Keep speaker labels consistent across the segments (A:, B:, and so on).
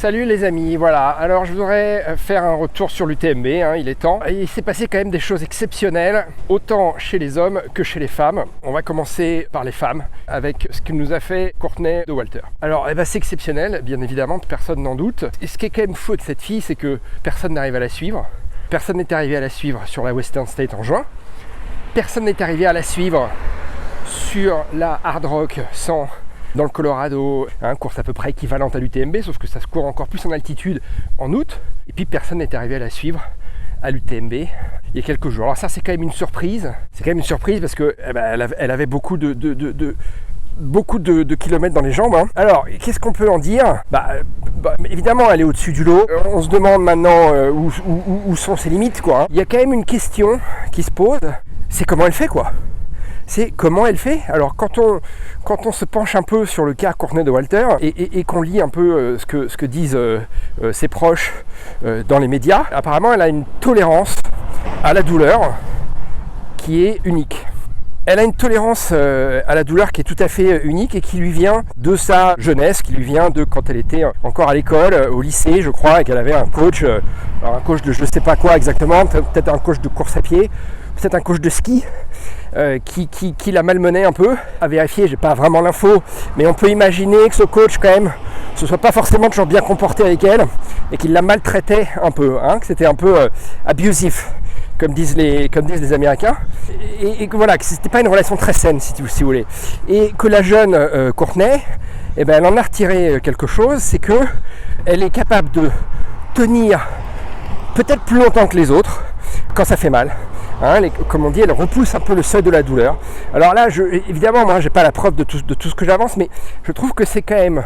A: Salut les amis, voilà, alors je voudrais faire un retour sur l'UTMB, il est temps. Et il s'est passé quand même des choses exceptionnelles, autant chez les hommes que chez les femmes. On va commencer par les femmes, avec ce que nous a fait Courtney Dauwalter. Alors c'est exceptionnel, bien évidemment, personne n'en doute. Et ce qui est quand même fou avec cette fille, c'est que personne n'arrive à la suivre. Personne n'est arrivé à la suivre sur la Western State en juin. Personne n'est arrivé à la suivre sur la Hard Rock 100 dans le Colorado, course à peu près équivalente à l'UTMB, sauf que ça se court encore plus en altitude en août. Et puis personne n'est arrivé à la suivre à l'UTMB il y a quelques jours. Alors ça, c'est quand même une surprise. C'est quand même une surprise parce que elle avait beaucoup de kilomètres dans les jambes. Alors, qu'est-ce qu'on peut en dire ? Évidemment, elle est au-dessus du lot. On se demande maintenant où sont ses limites, quoi. Il y a quand même une question qui se pose, c'est comment elle fait, quoi. C'est comment elle fait. Alors quand on se penche un peu sur le cas Courtney Dauwalter et qu'on lit un peu ce que disent ses proches dans les médias, apparemment elle a une tolérance à la douleur qui est unique. Elle a une tolérance à la douleur qui est tout à fait unique et qui lui vient de sa jeunesse, qui lui vient de quand elle était encore à l'école, au lycée je crois, et qu'elle avait un coach de je ne sais pas quoi exactement, peut-être un coach de course à pied, peut-être un coach de ski qui l'a malmené un peu. À vérifier, j'ai pas vraiment l'info, mais on peut imaginer que ce coach quand même se soit pas forcément toujours bien comporté avec elle et qu'il la maltraitait un peu, que c'était un peu abusif, comme disent les Américains, et que voilà, que c'était pas une relation très saine si vous voulez, et que la jeune Courtney, elle en a retiré quelque chose, c'est que elle est capable de tenir peut-être plus longtemps que les autres quand ça fait mal. Comme on dit, elle repousse un peu le seuil de la douleur. Alors là, évidemment, moi, j'ai pas la preuve de tout ce que j'avance, mais je trouve que c'est quand même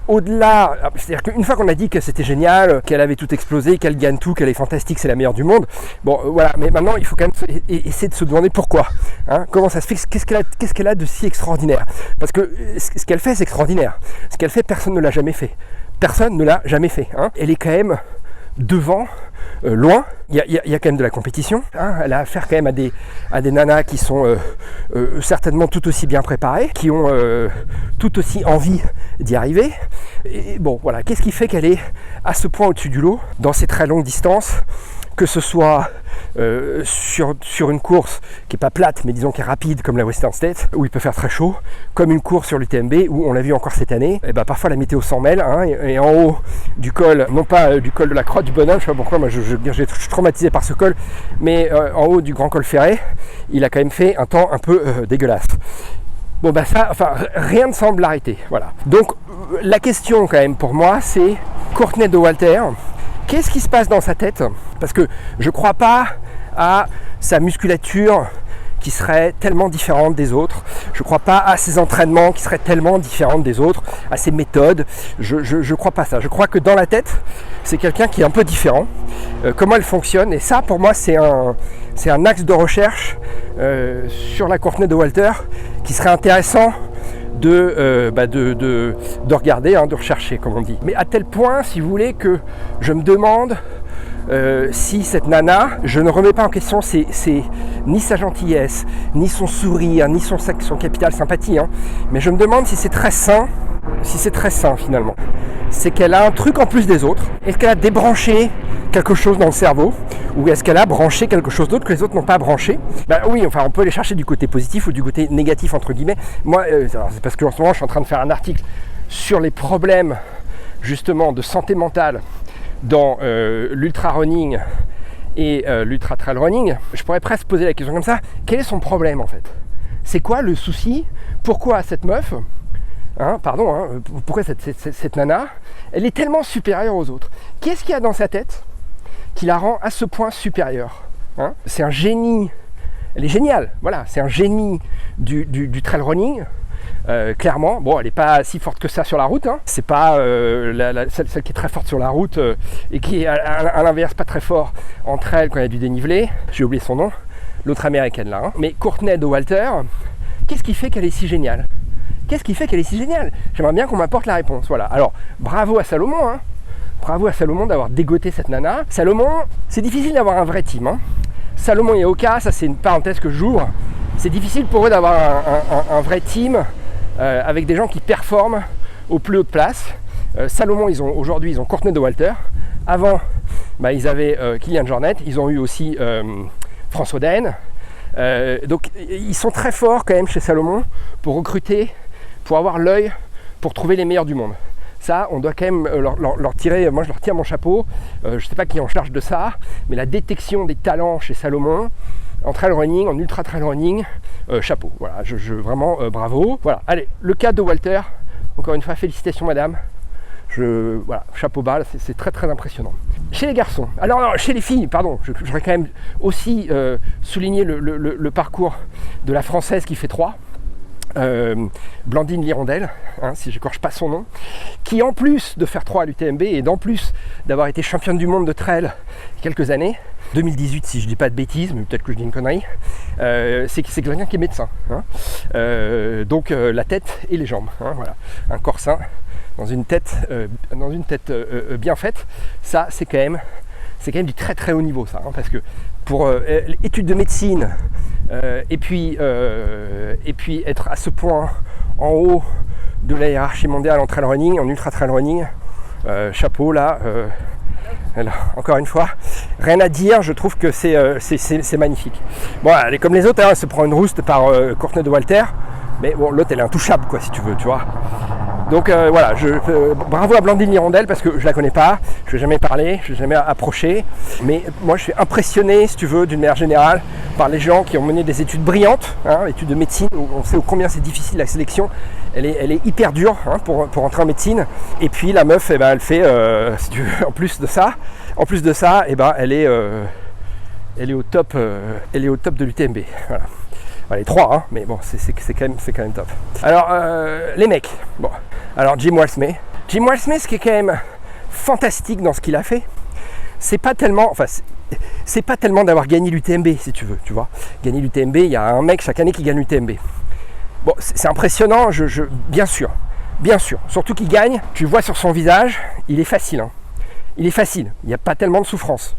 A: au-delà. C'est-à-dire qu'une fois qu'on a dit que c'était génial, qu'elle avait tout explosé, qu'elle gagne tout, qu'elle est fantastique, c'est la meilleure du monde. Bon, voilà. Mais maintenant, il faut quand même essayer de se demander pourquoi. Comment ça se fait ? Qu'est-ce qu'elle a de si extraordinaire ? Parce que ce qu'elle fait, c'est extraordinaire. Ce qu'elle fait, personne ne l'a jamais fait. Personne ne l'a jamais fait. Elle est quand même devant. Loin, il y a quand même de la compétition. Elle a affaire quand même à des nanas qui sont certainement tout aussi bien préparées, qui ont tout aussi envie d'y arriver. Et bon, voilà, qu'est-ce qui fait qu'elle est à ce point au-dessus du lot dans ces très longues distances, que ce soit sur une course qui n'est pas plate, mais disons qui est rapide, comme la Western State, où il peut faire très chaud, comme une course sur l'UTMB, où on l'a vu encore cette année, parfois la météo s'en mêle, et en haut du col, non pas du col de la Croix du Bonhomme, je sais pas pourquoi, moi je suis traumatisé par ce col, mais en haut du Grand Col Ferret, il a quand même fait un temps un peu dégueulasse. Bon rien ne semble l'arrêter, voilà. Donc la question quand même pour moi, c'est Courtney Dauwalter. Qu'est-ce qui se passe dans sa tête ? Parce que je ne crois pas à sa musculature qui serait tellement différente des autres. Je ne crois pas à ses entraînements qui seraient tellement différents des autres, à ses méthodes. Je ne crois pas ça. Je crois que dans la tête, c'est quelqu'un qui est un peu différent. Comment elle fonctionne. Et ça, pour moi, c'est un axe de recherche sur la Courtney Dauwalter qui serait intéressant de regarder, de rechercher, comme on dit. Mais à tel point, si vous voulez, que je me demande si cette nana, je ne remets pas en question ni sa gentillesse, ni son sourire, ni son capital sympathie, mais je me demande si c'est très sain finalement. C'est qu'elle a un truc en plus des autres. Est-ce qu'elle a débranché quelque chose dans le cerveau, ou est-ce qu'elle a branché quelque chose d'autre que les autres n'ont pas branché ? Oui, on peut aller chercher du côté positif ou du côté négatif entre guillemets. Moi, c'est parce qu'en ce moment je suis en train de faire un article sur les problèmes justement de santé mentale dans l'ultra running et l'ultra trail running. Je pourrais presque poser la question comme ça, quel est son problème en fait ? C'est quoi le souci ? Pourquoi cette meuf, pourquoi cette nana, elle est tellement supérieure aux autres ? Qu'est-ce qu'il y a dans sa tête qui la rend à ce point supérieure ? C'est un génie, elle est géniale, voilà, c'est un génie du trail running. Clairement, bon, elle n'est pas si forte que ça sur la route, c'est pas celle qui est très forte sur la route et qui est à l'inverse pas très fort entre elles quand il y a du dénivelé, j'ai oublié son nom, l'autre américaine là, Mais Courtney Dauwalter, qu'est-ce qui fait qu'elle est si géniale ? J'aimerais bien qu'on m'apporte la réponse, voilà. Alors, bravo à Salomon, bravo à Salomon d'avoir dégoté cette nana. Salomon, c'est difficile d'avoir un vrai team, Salomon et Oka, ça c'est une parenthèse que j'ouvre, c'est difficile pour eux d'avoir un vrai team avec des gens qui performent aux plus hautes places. Salomon, aujourd'hui, ils ont Courtney Dauwalter. Avant, ils avaient Kilian Jornet. Ils ont eu aussi François Daen. Donc, ils sont très forts quand même chez Salomon pour recruter, pour avoir l'œil, pour trouver les meilleurs du monde. Ça, on doit quand même leur tirer, moi je leur tire mon chapeau, je ne sais pas qui est en charge de ça, mais la détection des talents chez Salomon, en trail running, en ultra trail running, chapeau, voilà, vraiment bravo. Voilà, allez, le cas de Walter, encore une fois, félicitations madame, voilà, chapeau bas, c'est très très impressionnant. Chez les garçons, alors non, chez les filles, pardon, j'aurais quand même aussi souligné le parcours de la française qui fait 3. Blandine Lirondelle, si j'écorche pas son nom, qui en plus de faire 3 à l'UTMB et d'en plus d'avoir été championne du monde de trail il y a quelques années, 2018 si je dis pas de bêtises, mais peut-être que je dis une connerie, c'est quelqu'un qui est médecin, donc la tête et les jambes, voilà, un corps sain dans une tête bien faite, ça c'est quand même du très très haut niveau ça, parce que pour études de médecine et puis être à ce point en haut de la hiérarchie mondiale en trail running, en ultra trail running, chapeau là, encore une fois, rien à dire, je trouve que c'est magnifique. Bon, elle est comme les autres, elle se prend une rouste par Courtney Dauwalter, mais bon, l'autre elle est intouchable quoi si tu veux, tu vois. Donc voilà, bravo à Blandine Lirondelle parce que je la connais pas, je lui ai jamais parlé, je l'ai jamais approché, mais moi je suis impressionné, si tu veux, d'une manière générale, par les gens qui ont mené des études brillantes, études de médecine, où on sait combien c'est difficile la sélection, elle est hyper dure pour entrer en médecine, et puis la meuf, elle fait, si tu veux, en plus de ça, elle est au top de l'UTMB, voilà. Les 3, mais bon, c'est quand même top. Alors, les mecs, bon. Alors, Jim Walsmay, ce qui est quand même fantastique dans ce qu'il a fait, c'est pas tellement d'avoir gagné l'UTMB, si tu veux, tu vois. Gagner l'UTMB, il y a un mec chaque année qui gagne l'UTMB. Bon, c'est impressionnant, bien sûr. Surtout qu'il gagne, tu le vois sur son visage, il est facile, Il est facile, il n'y a pas tellement de souffrance.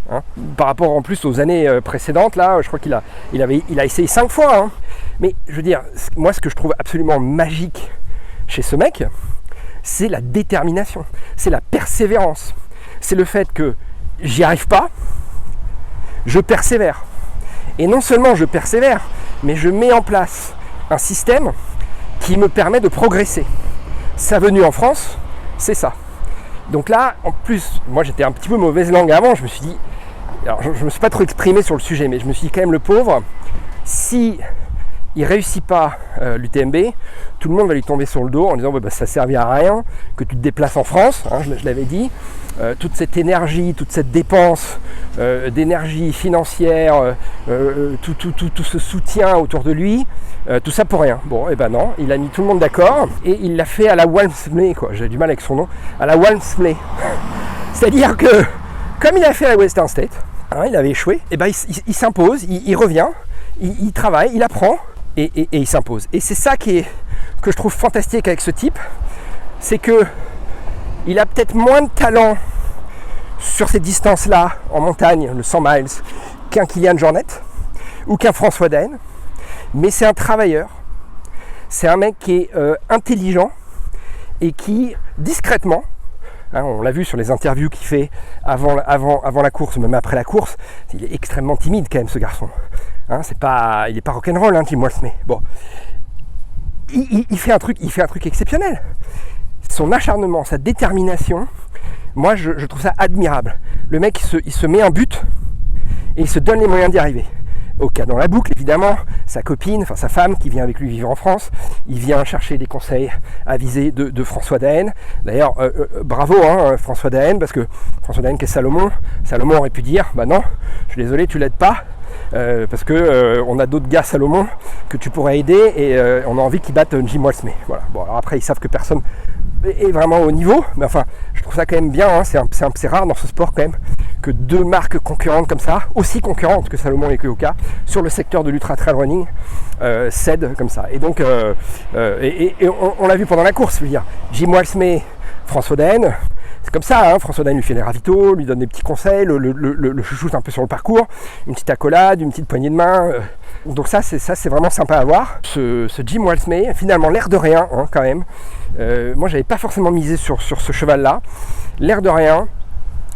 A: Par rapport en plus aux années précédentes, là, je crois qu'il a essayé 5 fois. Mais je veux dire, moi ce que je trouve absolument magique chez ce mec, c'est la détermination, c'est la persévérance. C'est le fait que j'y arrive pas, je persévère. Et non seulement je persévère, mais je mets en place un système qui me permet de progresser. Sa venue en France, c'est ça. Donc là, en plus, moi j'étais un petit peu mauvaise langue avant, je me suis dit, alors je ne me suis pas trop exprimé sur le sujet, mais je me suis dit quand même le pauvre, si il ne réussit pas l'UTMB, tout le monde va lui tomber sur le dos en disant ça ne servira à rien que tu te déplaces en France, je l'avais dit, toute cette énergie, toute cette dépense d'énergie financière, tout ce soutien autour de lui, tout ça pour rien. Bon, non, il a mis tout le monde d'accord et il l'a fait à la Walmsley, quoi. J'ai du mal avec son nom, à la Walmsley. C'est-à-dire que, comme il a fait à la Western State, il avait échoué, il s'impose, il revient, il travaille, il apprend et il s'impose. Et c'est ça que je trouve fantastique avec ce type, c'est que il a peut-être moins de talent sur ces distances-là en montagne, le 100 miles, qu'un Kilian Jornet ou qu'un François Daen, mais c'est un travailleur, c'est un mec qui est intelligent et qui, discrètement, on l'a vu sur les interviews qu'il fait avant la course, même après la course, il est extrêmement timide quand même ce garçon. Il n'est pas rock'n'roll, Jim Walsmay. Bon, il fait un truc exceptionnel. Son acharnement, sa détermination, moi je trouve ça admirable. Le mec il se met un but et il se donne les moyens d'y arriver. Au cas dans la boucle, évidemment, sa copine, sa femme qui vient avec lui vivre en France, il vient chercher des conseils avisés de François Daen. D'ailleurs, bravo François Daen, parce que François Daen qui est Salomon aurait pu dire, non, je suis désolé, tu l'aides pas, parce que on a d'autres gars Salomon que tu pourrais aider et on a envie qu'ils battent Jim Walsmay. Voilà. Bon, alors après ils savent que personne est vraiment au niveau, mais enfin, je trouve ça quand même bien, c'est rare dans ce sport quand même, que deux marques concurrentes comme ça, aussi concurrentes que Salomon et que Hoka, sur le secteur de l'ultra trail running, cèdent comme ça. Et donc, on l'a vu pendant la course, je veux dire, Jim Walsmay, François Daen, C'est comme ça, hein, François Daen lui fait les ravitaux, lui donne des petits conseils, le chouchoute un peu sur le parcours, une petite accolade, une petite poignée de main. Donc ça c'est vraiment sympa à voir. Ce Jim Walsmay, finalement l'air de rien, hein, quand même. Moi j'avais pas forcément misé sur ce cheval-là. L'air de rien,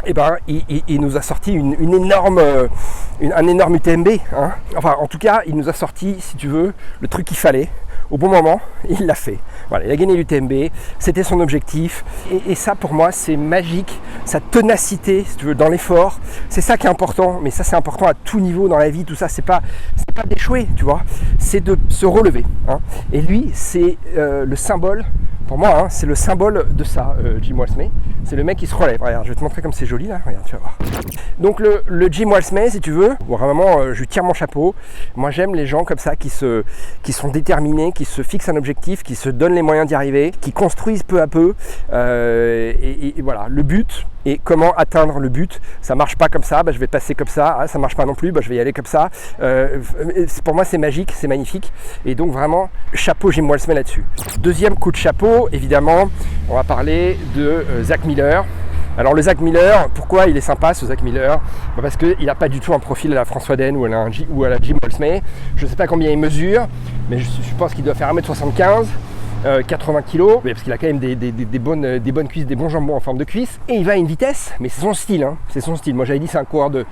A: eh ben, il nous a sorti un énorme UTMB. Hein. Enfin, en tout cas, il nous a sorti, si tu veux, le truc qu'il fallait. Au bon moment, il l'a fait. Voilà, il a gagné l'UTMB, c'était son objectif. Et ça, pour moi, c'est magique. Sa ténacité, si tu veux, dans l'effort, c'est ça qui est important. Mais ça, c'est important à tout niveau dans la vie. Tout ça, c'est pas d'échouer, tu vois. C'est de se relever. Hein. Et lui, c'est le symbole. Pour moi, hein, c'est le symbole de ça, Jim Walsmay. C'est le mec qui se relève. Regarde, je vais te montrer comme c'est joli là. Regarde, tu vas voir. Donc le Jim Walsmay, si tu veux, vraiment, je lui tire mon chapeau. Moi, j'aime les gens comme ça qui sont déterminés, qui se fixent un objectif, qui se donnent les moyens d'y arriver, qui construisent peu à peu. Et voilà, le but. Et comment atteindre le but? Ça marche pas comme ça, bah, je vais passer comme ça. Ah, ça marche pas non plus, bah, je vais y aller comme ça. Pour moi, c'est magique, c'est magnifique. Et donc vraiment, chapeau Jim Walsmay là-dessus. Deuxième coup de chapeau, évidemment, on va parler de Zach Miller. Alors le Zach Miller, pourquoi il est sympa ce Zach Miller? Parce qu'il n'a pas du tout un profil à la François Daen ou à la Jim Walsmay. Je ne sais pas combien il mesure, mais je pense qu'il doit faire 1m75. 80 kg, parce qu'il a quand même des bonnes cuisses, des bons jambons en forme de cuisse, et il va à une vitesse, mais c'est son style, hein, c'est son style. Moi j'avais dit c'est un coureur de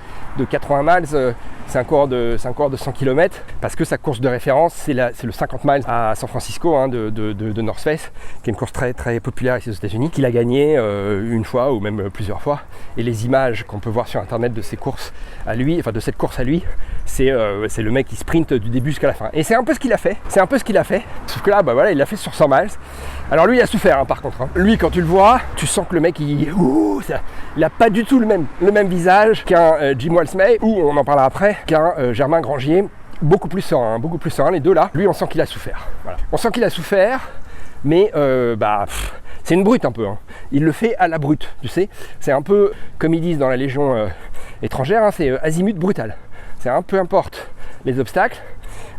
A: 80 miles, c'est un coureur de 100 km, parce que sa course de référence c'est le 50 miles à San Francisco, hein, de North Face, qui est une course très très populaire ici aux États-Unis, qu'il a gagné une fois ou même plusieurs fois. Et les images qu'on peut voir sur internet de ces courses à lui, enfin de cette course à lui, c'est le mec qui sprint du début jusqu'à la fin. Et c'est un peu ce qu'il a fait, sauf que là bah voilà, il l'a fait sur 100 miles. Alors lui il a souffert, hein, par contre. Hein. Lui quand tu le vois, tu sens que le mec il a pas du tout le même visage qu'un Jim Walsmay, ou on en parlera après, qu'un Germain Grangier, beaucoup plus serein, les deux là. Lui on sent qu'il a souffert. Voilà. On sent qu'il a souffert, mais c'est une brute un peu. Hein. Il le fait à la brute, tu sais. C'est un peu comme ils disent dans la Légion étrangère, hein, c'est azimut brutal. C'est un peu importe les obstacles.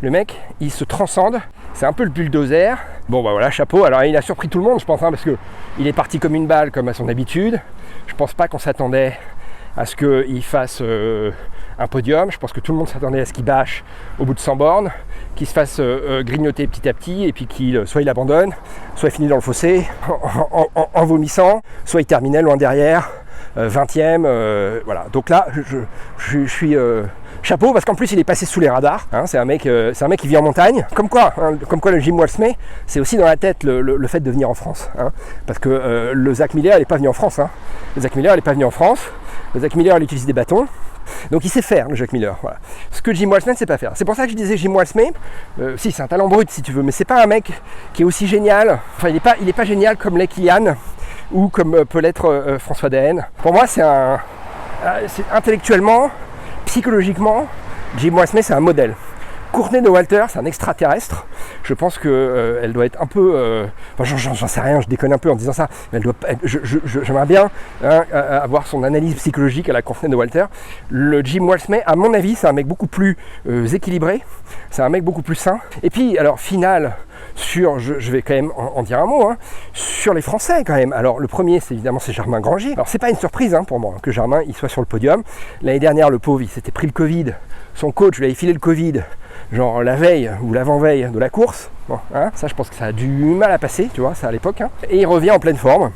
A: Le mec, il se transcende. C'est un peu le bulldozer. Bon bah voilà, chapeau. Alors il a surpris tout le monde, je pense, hein, parce que il est parti comme une balle, comme à son habitude. Je pense pas qu'on s'attendait à ce qu'il fasse un podium. Je pense que tout le monde s'attendait à ce qu'il bâche au bout de 100 bornes, qu'il se fasse grignoter petit à petit, et puis soit il abandonne, soit il finit dans le fossé en vomissant, soit il terminait loin derrière, 20e. Voilà. Donc là, je suis chapeau, parce qu'en plus il est passé sous les radars, hein, c'est un mec qui vit en montagne, comme quoi le Jim Walsmay, c'est aussi dans la tête le fait de venir en France, hein, parce que le Zach Miller il n'est pas venu en France, hein. Le Zach Miller il utilise des bâtons, donc il sait faire le Zach Miller, voilà. Ce que Jim Walsmay ne sait pas faire. C'est pour ça que je disais Jim Walsmay, si c'est un talent brut si tu veux, mais c'est pas un mec qui est aussi génial, enfin il est pas génial comme Lake Lian ou comme peut l'être François Daen. Pour moi c'est intellectuellement, psychologiquement, Jim Walsmay c'est un modèle. Courtney Dauwalter, c'est un extraterrestre. Je pense que elle doit être un peu... j'en sais rien, je déconne un peu en disant ça. Mais j'aimerais bien avoir son analyse psychologique à la Courtney Dauwalter. Le Jim Walsmay, à mon avis, c'est un mec beaucoup plus équilibré. C'est un mec beaucoup plus sain. Et puis, alors, finale, je vais quand même en dire un mot, hein, sur les Français quand même. Alors, le premier, c'est Germain Grangier. Alors, c'est pas une surprise hein, pour moi que Germain il soit sur le podium. L'année dernière, le pauvre, il s'était pris le Covid. Son coach lui avait filé le Covid, genre la veille ou l'avant-veille de la course. Bon, hein, ça, je pense que ça a du mal à passer, tu vois, ça à l'époque. Hein. Et il revient en pleine forme.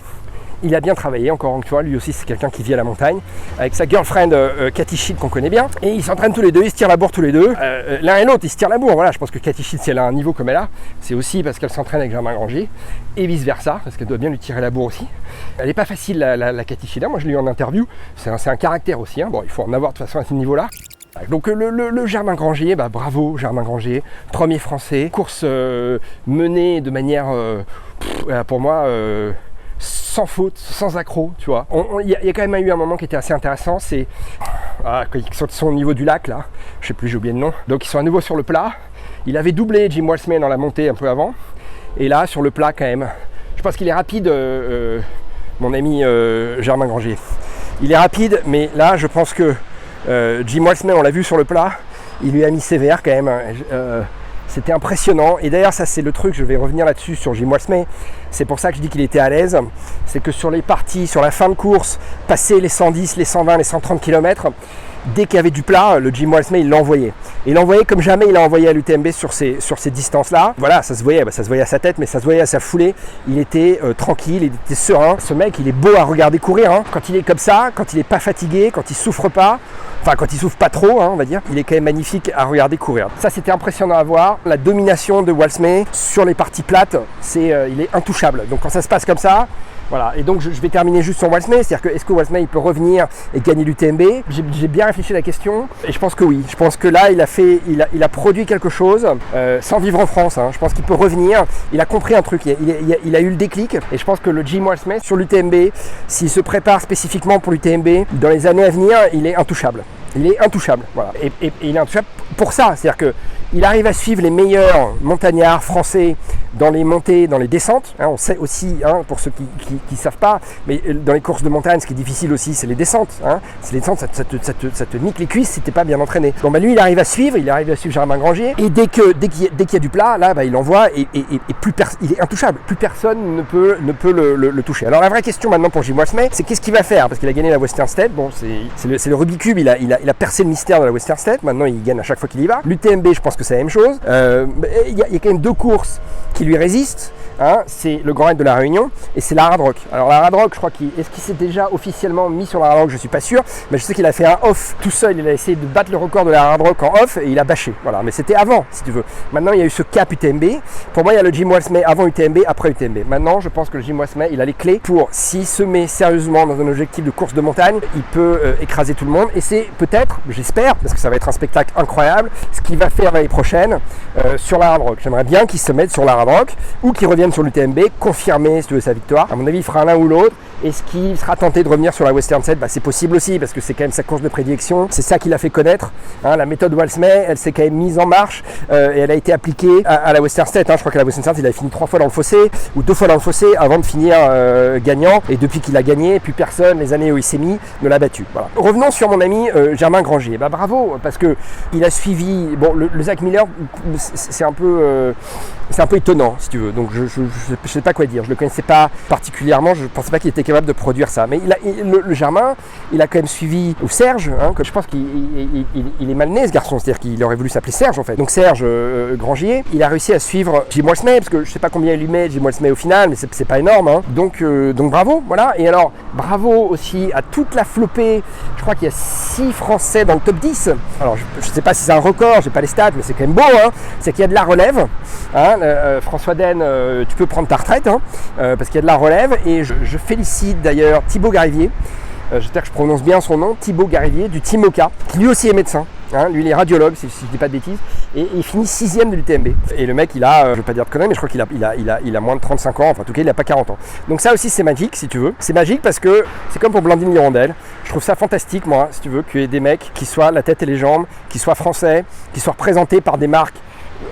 A: Il a bien travaillé, encore une fois, lui aussi c'est quelqu'un qui vit à la montagne, avec sa girlfriend Cathy Schild qu'on connaît bien, et ils s'entraînent tous les deux, ils se tirent la bourre tous les deux, l'un et l'autre ils se tirent la bourre, voilà, je pense que Cathy Schild si elle a un niveau comme elle a, c'est aussi parce qu'elle s'entraîne avec Germain Grangier, et vice versa, parce qu'elle doit bien lui tirer la bourre aussi. Elle n'est pas facile la Cathy Schild, moi je l'ai eu en interview, c'est un caractère aussi, hein. Bon il faut en avoir de toute façon à ce niveau-là. Donc le Germain Grangier, bah, bravo Germain Grangier, premier français, course menée de manière, pour moi, sans faute, sans accroc, tu vois. Il y a quand même eu un moment qui était assez intéressant, c'est quand ils sont au niveau du lac, là, je sais plus, j'ai oublié le nom, donc ils sont à nouveau sur le plat. Il avait doublé Jim Walsmay dans la montée un peu avant, et là, sur le plat quand même, je pense qu'il est rapide, mon ami Germain Grangier. Il est rapide, mais là, je pense que Jim Walsmay, on l'a vu sur le plat, il lui a mis sévère quand même. C'était impressionnant. Et d'ailleurs, ça c'est le truc, je vais revenir là-dessus sur Jim Walsmay. C'est pour ça que je dis qu'il était à l'aise. C'est que sur les parties, sur la fin de course, passer les 110, les 120, les 130 km, dès qu'il y avait du plat, le Jim Walsmay, il l'envoyait. Et il l'envoyait comme jamais il a envoyé à l'UTMB sur ces distances-là. Voilà, ça se voyait à sa tête, mais ça se voyait à sa foulée. Il était tranquille, il était serein. Ce mec, il est beau à regarder courir. Hein. Quand il est comme ça, quand il n'est pas fatigué, quand il souffre pas, enfin quand il souffre pas trop, hein, on va dire, il est quand même magnifique à regarder courir. Ça, c'était impressionnant à voir. La domination de Walsmay sur les parties plates, il est intouchable. Donc quand ça se passe comme ça, voilà, et donc je vais terminer juste sur Walsmay, c'est-à-dire que est-ce que Walsmay il peut revenir et gagner l'UTMB? J'ai bien réfléchi à la question et je pense que oui. Je pense que là il a produit quelque chose sans vivre en France. Hein. Je pense qu'il peut revenir. Il a compris un truc, il a eu le déclic et je pense que le Jim Walsmay sur l'UTMB, s'il se prépare spécifiquement pour l'UTMB, dans les années à venir, il est intouchable. Il est intouchable, voilà. Et il est intouchable pour ça, c'est-à-dire qu'il arrive à suivre les meilleurs montagnards français dans les montées, dans les descentes. Hein, on sait aussi, hein, pour ceux qui ne savent pas, mais dans les courses de montagne, ce qui est difficile aussi, c'est les descentes. Hein. C'est les descentes, ça te nique les cuisses si tu n'es pas bien entraîné. Bon, bah, lui, il arrive à suivre Germain Grangier. Et dès qu'il y a du plat, là, bah, il envoie et il est intouchable. Plus personne ne peut le toucher. Alors la vraie question maintenant pour Jim Walsmay, c'est qu'est-ce qu'il va faire? Parce qu'il a gagné la Western State. Bon, c'est le Rubik's Cube, il a percé le mystère de la Western State. Maintenant, il gagne à chaque fois qu'il y va. L'UTMB, je pense que c'est la même chose. Il y a quand même deux courses qui lui résistent. Hein, c'est le Grand Raid de la Réunion et c'est la Hard Rock. Alors la Hard Rock, je crois est-ce qu'il s'est déjà officiellement mis sur la Hard Rock? Je suis pas sûr, mais je sais qu'il a fait un off tout seul. Il a essayé de battre le record de la Hard Rock en off et il a bâché. Voilà, mais c'était avant, si tu veux. Maintenant, il y a eu ce cap UTMB. Pour moi, il y a le Jim Walsmay avant UTMB, après UTMB. Maintenant, je pense que le Jim Walsmay, il a les clés pour, s'il se met sérieusement dans un objectif de course de montagne, il peut écraser tout le monde. Et c'est peut-être, j'espère, parce que ça va être un spectacle incroyable, ce qu'il va faire l'année prochaine sur la Hard Rock. J'aimerais bien qu'il se mette sur la Hard Rock ou qu'il revienne sur l'UTMB, confirmer si tu veux sa victoire. À mon avis, il fera l'un ou l'autre. Est-ce qu'il sera tenté de revenir sur la Western State? C'est possible aussi, parce que c'est quand même sa course de prédilection. C'est ça qui l'a fait connaître. Hein, la méthode Walsmay, elle s'est quand même mise en marche et elle a été appliquée à la Western State. Hein. Je crois qu'à la Western State, il a fini 3 fois dans le fossé ou 2 fois dans le fossé avant de finir gagnant. Et depuis qu'il a gagné, plus personne, les années où il s'est mis, ne l'a battu. Voilà. Revenons sur mon ami Germain Grangier. Bravo, parce que il a suivi. Bon, le Zach Miller, c'est un peu étonnant, si tu veux. Donc je sais pas quoi dire. Je le connaissais pas particulièrement. Je pensais pas qu'il était capable de produire ça. Mais le Germain, il a quand même suivi, ou Serge, hein, que je pense qu'il est mal né ce garçon, c'est-à-dire qu'il aurait voulu s'appeler Serge en fait. Donc Serge Grangier, il a réussi à suivre Jim Walsmay, parce que je sais pas combien il lui met Jim Walsmay au final, mais c'est pas énorme. Hein. Donc bravo, voilà. Et alors bravo aussi à toute la flopée. Je crois qu'il y a 6 Français dans le top 10. Alors je sais pas si c'est un record, j'ai pas les stats, mais c'est quand même beau. Hein. C'est qu'il y a de la relève. Hein. François Den, tu peux prendre ta retraite, hein, parce qu'il y a de la relève. Et je félicite d'ailleurs Thibaut Garivier, j'espère que je prononce bien son nom, Thibaut Garivier du Team Oka, qui lui aussi est médecin. Hein, lui il est radiologue, si je dis pas de bêtises, et il finit 6e de l'UTMB. Et le mec il a, je vais pas dire de conneries, mais je crois qu'il a moins de 35 ans, enfin en tout cas il a pas 40 ans. Donc ça aussi c'est magique si tu veux. C'est magique parce que c'est comme pour Blandine Hirondelle. Je trouve ça fantastique moi, si tu veux, qu'il y ait des mecs qui soient la tête et les jambes, qui soient français, qui soient représentés par des marques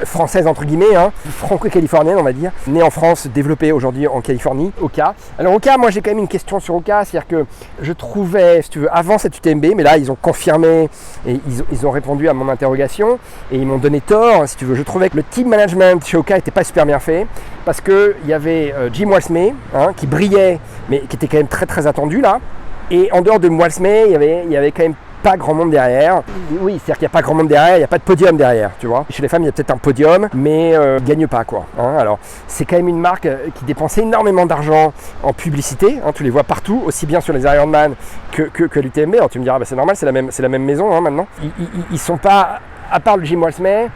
A: française entre guillemets, hein, franco-californienne on va dire, née en France, développée aujourd'hui en Californie, Oka. Alors Oka, moi j'ai quand même une question sur Oka, c'est-à-dire que je trouvais, si tu veux, avant cette UTMB, mais là ils ont confirmé et ils ont répondu à mon interrogation et ils m'ont donné tort, si tu veux, je trouvais que le team management chez Oka n'était pas super bien fait parce qu'il y avait Jim Walsmay, hein, qui brillait mais qui était quand même très très attendu là, et en dehors de Walsmay il y avait quand même pas grand monde derrière. Oui, c'est-à-dire qu'il n'y a pas grand monde derrière, il n'y a pas de podium derrière, tu vois. Chez les femmes, il y a peut-être un podium, mais il gagne pas, quoi. Hein. Alors, c'est quand même une marque qui dépense énormément d'argent en publicité. Hein. Tu les vois partout, aussi bien sur les Ironman que l'UTMB. Alors, tu me diras, c'est normal, c'est la même maison hein, maintenant. Ils sont pas... À part le Jim Walsmay,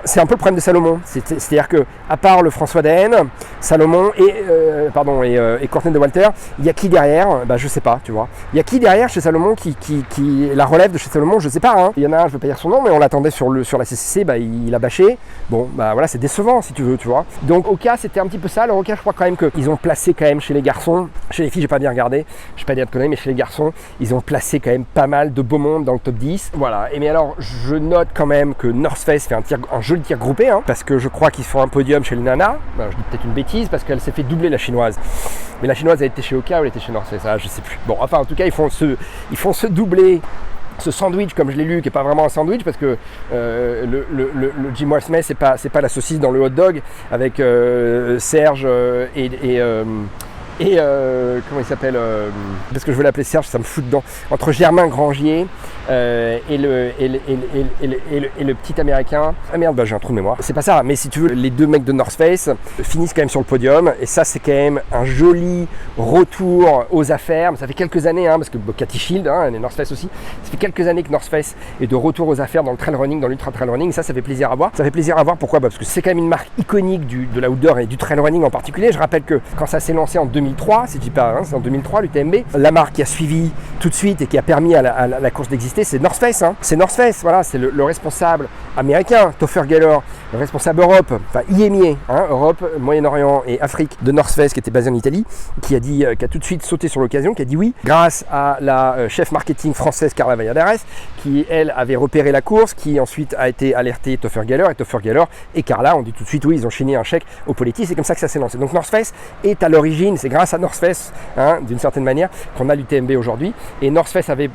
A: c'est un peu le problème de Salomon. C'est-à-dire que, à part le François Daen, Salomon et Courtney de Walter, il y a qui derrière? Je sais pas, tu vois. Il y a qui derrière chez Salomon qui la relève de chez Salomon? Je sais pas. Hein. Il y en a un, je veux pas dire son nom, mais on l'attendait sur la CCC, il a bâché. Bon, voilà, c'est décevant si tu veux, tu vois. Donc Oka, c'était un petit peu ça. Alors Oka, je crois quand même qu'ils ont placé quand même chez les garçons, chez les filles, j'ai pas bien regardé, je vais pas dire de conneries, mais chez les garçons, ils ont placé quand même pas mal de beau monde dans le top 10. Voilà. Et mais alors, je note quand même que North Face fait un joli tir groupé, hein, parce que je crois qu'ils font un podium chez les nanas. Alors, je dis peut-être une bêtise parce qu'elle s'est fait doubler la chinoise. Mais la chinoise, elle était chez Oka ou elle était chez North Face, je sais plus. Bon, enfin en tout cas ils font ce doublé ce sandwich, comme je l'ai lu, qui n'est pas vraiment un sandwich, parce que le Jim Walsmith, c'est pas la saucisse dans le hot dog, avec Serge et comment il s'appelle parce que je veux l'appeler Serge, ça me fout dedans. Entre Germain Grangier et le petit américain. Ah merde, j'ai un trou de mémoire. C'est pas ça, mais si tu veux, les deux mecs de North Face finissent quand même sur le podium. Et ça, c'est quand même un joli retour aux affaires. Ça fait quelques années, parce que Cathy Shield, et North Face aussi, ça fait quelques années que North Face est de retour aux affaires dans le trail running, dans l'ultra trail running. Ça fait plaisir à voir. Ça fait plaisir à voir, pourquoi ? Parce que c'est quand même une marque iconique de la outdoor et du trail running en particulier. Je rappelle que quand ça s'est lancé en 2003, si je dis pas, c'est en 2003 l'UTMB, la marque qui a suivi tout de suite et qui a permis à la course d'exister, c'est North Face. C'est North Face, voilà, c'est le responsable américain, Topher Geller, le responsable Europe, enfin IMIA, Europe, Moyen-Orient et Afrique de North Face, qui était basé en Italie, qui a tout de suite sauté sur l'occasion, qui a dit oui, grâce à la chef marketing française Carla Valladares, qui elle avait repéré la course, qui ensuite a été alerté Topher Geller, et Topher Geller et Carla ont dit tout de suite oui, ils ont chiné un chèque au Poletti, c'est comme ça que ça s'est lancé. Donc North Face est à l'origine, c'est grâce à North Face, d'une certaine manière, qu'on a l'UTMB aujourd'hui. Et North Face avait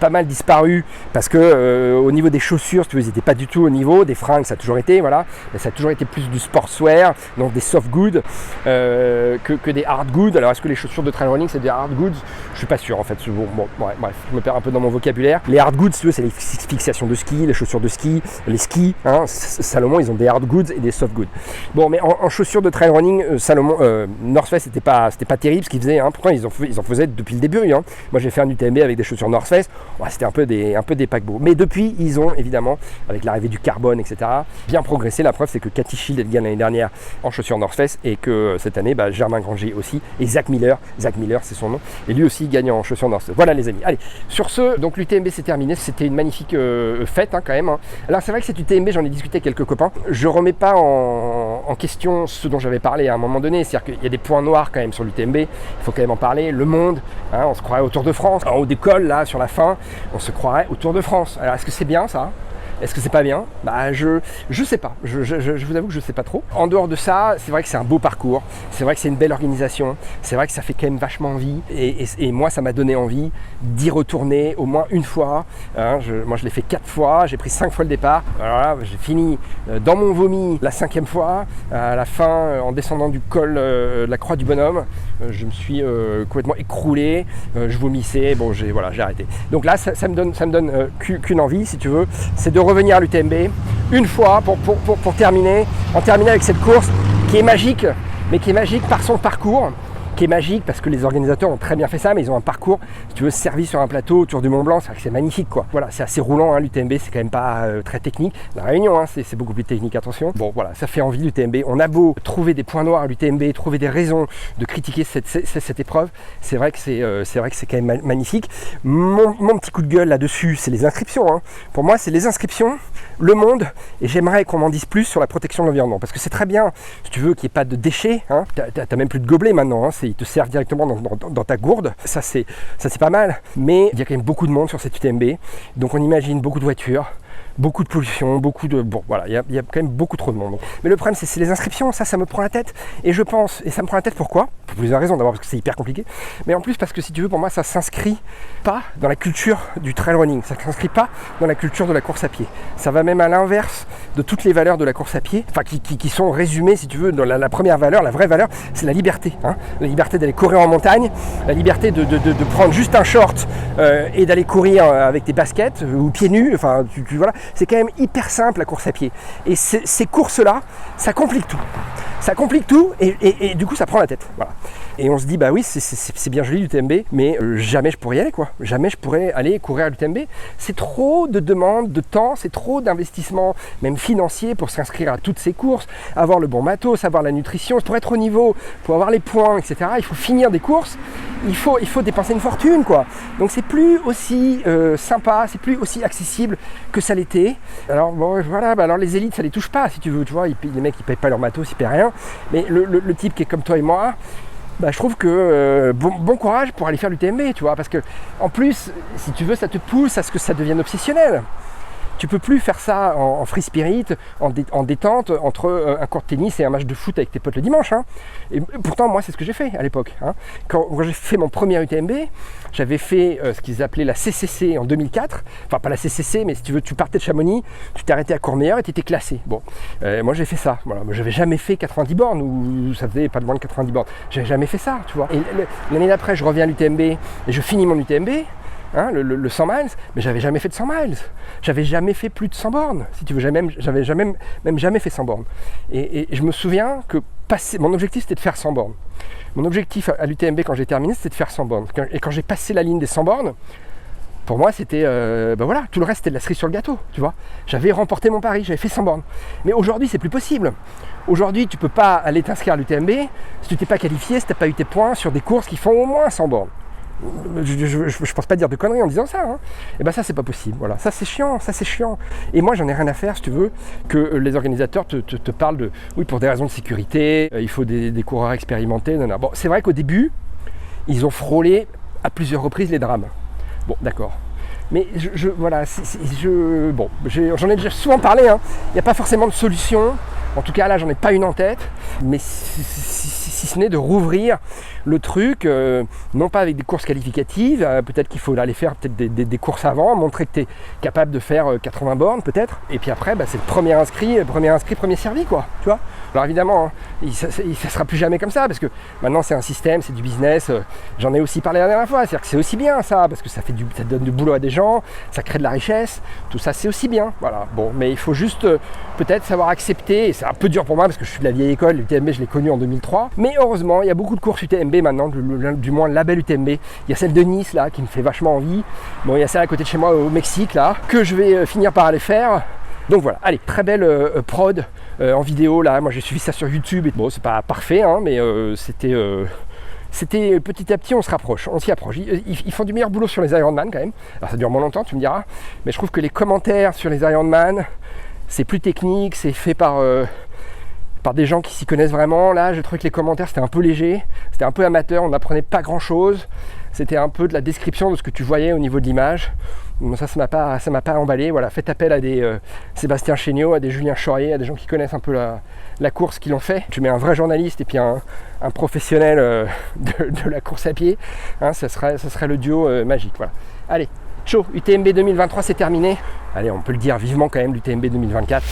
A: pas mal disparu parce que au niveau des chaussures, si tu veux, ils n'étaient pas du tout au niveau des fringues, ça a toujours été, voilà, mais ça a toujours été plus du sportswear, donc des soft goods que des hard goods. Alors est-ce que les chaussures de trail running c'est des hard goods? Je suis pas sûr en fait. Bref, je me perds un peu dans mon vocabulaire. Les hard goods, si tu veux, c'est les fixations de ski, les chaussures de ski, les skis. Salomon, ils ont des hard goods et des soft goods. Bon, mais en chaussures de trail running, North Face c'était pas terrible ce qu'ils faisaient. Pourtant ils en faisaient depuis le début. Moi j'ai fait un UTMB avec des chaussures North Face. C'était un peu des paquebots. Mais depuis, ils ont évidemment, avec l'arrivée du carbone, etc., bien progressé. La preuve, c'est que Cathy Shield, elle gagne l'année dernière en chaussures North Face et que cette année, Germain Granger aussi et Zach Miller, c'est son nom, et lui aussi gagne en chaussures North Face. Voilà les amis. Allez, sur ce, donc l'UTMB c'est terminé. C'était une magnifique fête quand même. Alors c'est vrai que cette UTMB, j'en ai discuté avec quelques copains. Je remets pas en question ce dont j'avais parlé à un moment donné. C'est-à-dire qu'il y a des points noirs quand même sur l'UTMB. Il faut quand même en parler. Le monde, on se croirait au Tour de France. En haut des cols, là, sur la fin, on se croirait au Tour de France. Alors est-ce que c'est bien ça ? Est-ce que c'est pas bien ? Je sais pas. Je vous avoue que je sais pas trop. En dehors de ça, c'est vrai que c'est un beau parcours. C'est vrai que c'est une belle organisation. C'est vrai que ça fait quand même vachement envie. Et moi, ça m'a donné envie d'y retourner au moins une fois. Moi, je l'ai fait 4 fois. J'ai pris 5 fois le départ. Alors là, j'ai fini dans mon vomi la 5e fois. À la fin, en descendant du col de la Croix du Bonhomme, je me suis complètement écroulé. Je vomissais. Bon, j'ai arrêté. Donc là, ça me donne qu'une envie, si tu veux, c'est de revenir à l'UTMB une fois pour terminer avec cette course qui est magique, mais qui est magique par son parcours, qui est magique parce que les organisateurs ont très bien fait ça, mais ils ont un parcours, si tu veux, servi sur un plateau autour du Mont Blanc. C'est vrai que c'est magnifique, quoi. Voilà, c'est assez roulant, l'UTMB, c'est quand même pas très technique. La Réunion, c'est beaucoup plus technique, attention. Bon, voilà, ça fait envie l'UTMB. On a beau trouver des points noirs à l'UTMB, trouver des raisons de critiquer cette épreuve, c'est vrai que c'est quand même magnifique. Mon petit coup de gueule là-dessus, c'est les inscriptions. Pour moi, c'est les inscriptions, le monde, et j'aimerais qu'on m'en dise plus sur la protection de l'environnement, parce que c'est très bien, si tu veux, qu'il n'y ait pas de déchets. T'as même plus de gobelets maintenant, ils te servent directement dans ta gourde, ça c'est pas mal, mais il y a quand même beaucoup de monde sur cette UTMB, donc on imagine beaucoup de voitures, beaucoup de pollution, il y a quand même beaucoup trop de monde. Mais le problème, c'est les inscriptions, ça me prend la tête. Et je pense, et ça me prend la tête pourquoi ? Pour plusieurs raisons, d'abord parce que c'est hyper compliqué, mais en plus parce que si tu veux, pour moi, ça s'inscrit pas dans la culture du trail running, ça s'inscrit pas dans la culture de la course à pied. Ça va même à l'inverse de toutes les valeurs de la course à pied, enfin qui sont résumées, si tu veux, dans la première valeur, la vraie valeur, c'est la liberté. La liberté d'aller courir en montagne, la liberté de prendre juste un short et d'aller courir avec tes baskets ou pieds nus, enfin, voilà. C'est quand même hyper simple la course à pied. Et ces courses-là, ça complique tout. Ça complique tout et du coup ça prend la tête. Voilà. Et on se dit, bah oui, c'est bien joli l'UTMB, mais jamais je pourrais y aller, quoi. Jamais je pourrais aller courir à l'UTMB. C'est trop de demandes, de temps, c'est trop d'investissement, même financier, pour s'inscrire à toutes ces courses, avoir le bon matos, avoir la nutrition, pour être au niveau, pour avoir les points, etc. Il faut finir des courses, il faut dépenser une fortune, quoi. Donc c'est plus aussi sympa, c'est plus aussi accessible que ça l'était. Alors bon, voilà, alors les élites, ça les touche pas, si tu veux, tu vois, les mecs, ils payent pas leur matos, ils payent rien. Mais le type qui est comme toi et moi, je trouve que bon courage pour aller faire l'UTMB, tu vois, parce que en plus, si tu veux, ça te pousse à ce que ça devienne obsessionnel. Tu peux plus faire ça en free spirit, en détente, entre un cours de tennis et un match de foot avec tes potes le dimanche. Hein. Et pourtant, moi, c'est ce que j'ai fait à l'époque. Hein. Quand j'ai fait mon premier UTMB, j'avais fait ce qu'ils appelaient la CCC en 2004. Enfin, pas la CCC, mais si tu veux, tu partais de Chamonix, tu t'arrêtais à Courmayeur et tu étais classé. Bon, moi, j'ai fait ça. Voilà. J'avais jamais fait 90 bornes, ou ça faisait pas de moins de 90 bornes. J'avais jamais fait ça, tu vois. Et l'année d'après, je reviens à l'UTMB et je finis mon UTMB. Hein, le 100 miles, mais j'avais jamais fait de 100 miles, j'avais jamais fait plus de 100 bornes, si tu veux, j'avais jamais fait 100 bornes. Et je me souviens que mon objectif c'était de faire 100 bornes. Mon objectif à l'UTMB quand j'ai terminé c'était de faire 100 bornes. Et quand j'ai passé la ligne des 100 bornes, pour moi c'était, voilà, tout le reste c'était de la cerise sur le gâteau, tu vois. J'avais remporté mon pari, j'avais fait 100 bornes. Mais aujourd'hui c'est plus possible. Aujourd'hui tu peux pas aller t'inscrire à l'UTMB si tu t'es pas qualifié, si tu n'as pas eu tes points sur des courses qui font au moins 100 bornes. Je pense pas dire de conneries en disant ça, hein. Et ben ça c'est pas possible, voilà, ça c'est chiant. Et moi j'en ai rien à faire si tu veux que les organisateurs te parlent de oui pour des raisons de sécurité, il faut des coureurs expérimentés, non. Bon, c'est vrai qu'au début ils ont frôlé à plusieurs reprises les drames. Bon, d'accord. Mais voilà, j'en ai déjà souvent parlé, hein. Il n'y a pas forcément de solution. En tout cas là j'en ai pas une en tête, mais si ce n'est de rouvrir le truc, non pas avec des courses qualificatives, peut-être qu'il faut aller faire peut-être des courses avant, montrer que tu es capable de faire 80 bornes peut-être, et puis après c'est le premier inscrit, premier servi quoi, tu vois. Alors évidemment, hein, ça sera plus jamais comme ça, parce que maintenant c'est un système, c'est du business, j'en ai aussi parlé la dernière fois, c'est-à-dire que c'est aussi bien ça, parce que ça donne du boulot à des gens, ça crée de la richesse, tout ça c'est aussi bien, voilà. Bon, mais il faut juste peut-être savoir accepter, et c'est un peu dur pour moi parce que je suis de la vieille école, l'UTMB je l'ai connu en 2003, mais heureusement il y a beaucoup de courses UTMB maintenant, du moins label UTMB. Il y a celle de Nice là qui me fait vachement envie, bon il y a celle à côté de chez moi au Mexique là, que je vais finir par aller faire. Donc voilà, allez, très belle prod en vidéo là, moi j'ai suivi ça sur YouTube, et bon c'est pas parfait hein, mais c'était petit à petit on se rapproche, on s'y approche. Ils font du meilleur boulot sur les Ironman quand même, alors ça dure moins longtemps tu me diras, mais je trouve que les commentaires sur les Ironman, c'est plus technique, c'est fait par des gens qui s'y connaissent vraiment. Là je trouvais que les commentaires c'était un peu léger, c'était un peu amateur, on n'apprenait pas grand chose, c'était un peu de la description de ce que tu voyais au niveau de l'image. Donc ça m'a pas emballé. Voilà, faites appel à des Sébastien Chéniaud, à des Julien Chaurier, à des gens qui connaissent un peu la course, qui l'ont fait. Tu mets un vrai journaliste et puis un professionnel de la course à pied, hein, ça serait le duo magique. Voilà. Allez, ciao, UTMB 2023 c'est terminé. Allez, on peut le dire vivement quand même, l'UTMB 2024.